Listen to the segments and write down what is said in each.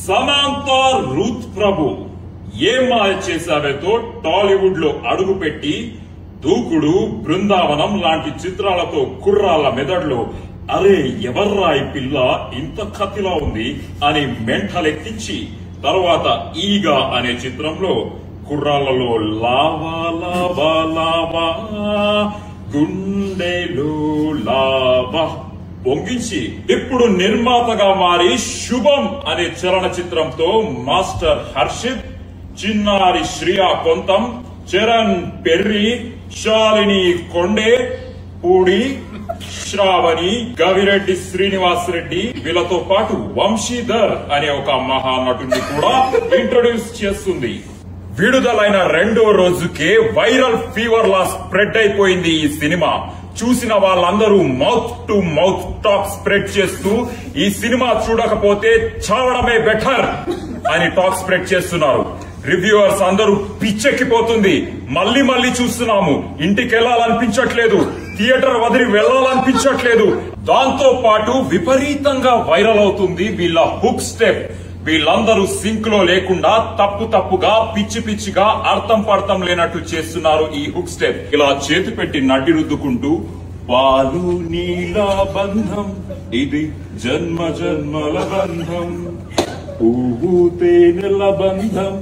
Samantha Ruth ప్రభు ఏ మాయ చేశావేతో టాలీవుడ్ లో అడుగుపెట్టి దూకుడు, బృందావనం లాంటి చిత్రాలతో కుర్రాళ్ల మెదడులో అరే ఎవర్రా ఈ పిల్ల ఇంత కత్తిలా ఉంది అని మెంటలెక్కించి తర్వాత ఈగా అనే చిత్రంలో కుర్రాళ్లలో లావా లావా లావా గుండెలో లావా పొంగించి ఇప్పుడు నిర్మాతగా మారి శుభం అనే చలనచిత్రంతో మాస్టర్ హర్షిత్, చిన్నారి శ్రియా కొంతం, చరణ్ పెర్రి, శాలిని కొండే, పూడి, శ్రావణి, గవిరెడ్డి శ్రీనివాస్ రెడ్డి వీళ్ళతో పాటు వంశీధర్ అనే ఒక మహానటుడిని కూడా ఇంట్రొడ్యూస్ చేస్తుంది. విడుదలైన 2వ రోజుకే వైరల్ ఫీవర్ లా స్ప్రెడ్ అయిపోయింది ఈ సినిమా. చూసిన వాళ్ళందరూ mouth to mouth talk spread చేస్తూ ఈ సినిమా చూడకపోతే చావడమే బెటర్ అని టాక్ స్ప్రెడ్ చేస్తున్నారు. రివ్యూవర్స్ అందరూ పిచ్చెక్కిపోతుంది, మళ్లీ మళ్లీ చూస్తున్నాము, ఇంటికి వెళ్లాలనిపించట్లేదు, థియేటర్ వదిలి వెళ్లాలనిపించట్లేదు. దాంతో పాటు విపరీతంగా వైరల్ అవుతుంది వీళ్ళ హుక్ స్టెప్. వీళ్ళందరూ సింక్ లో లేకుండా తప్పు తప్పుగా పిచ్చి పిచ్చిగా అర్థం పర్థం లేనట్టు చేస్తున్నారు ఈ హుక్ స్టెప్. ఇలా చేతి పెట్టి నడ్డి రుద్దుకుంటూ పాలు నీల బంధం ఇది జన్మ జన్మల బంధం, పువ్వు తేనెల బంధం.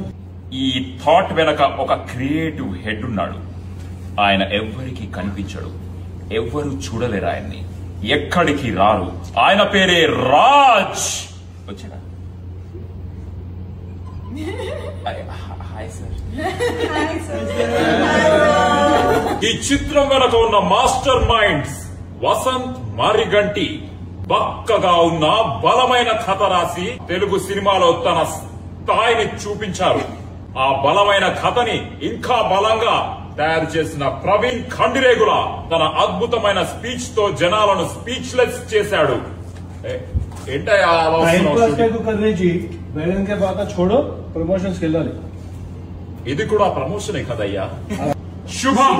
ఈ థాట్ వెనక ఒక క్రియేటివ్ హెడ్ ఉన్నాడు. ఆయన ఎవ్వరికి కనిపించడు, ఎవ్వరు చూడలేరు ఆయన్ని, ఎక్కడికి రారు. ఆయన పేరే రాజ్. వచ్చారా? ఈ చిత్రం వెనక ఉన్న మాస్టర్ మైండ్స్ వసంత్ మారిగంటి బక్కగా ఉన్న బలమైన కథ రాసి తెలుగు సినిమాలో తన స్థాయిని చూపించారు. ఆ బలమైన కథని ఇంకా బలంగా తయారు చేసిన ప్రవీణ్ ఖండిరేగుల తన అద్భుతమైన స్పీచ్ తో జనాలను స్పీచ్లెస్ చేశాడు. ఇది కూడా ప్రమోషనే కదయ్యా. శుభం.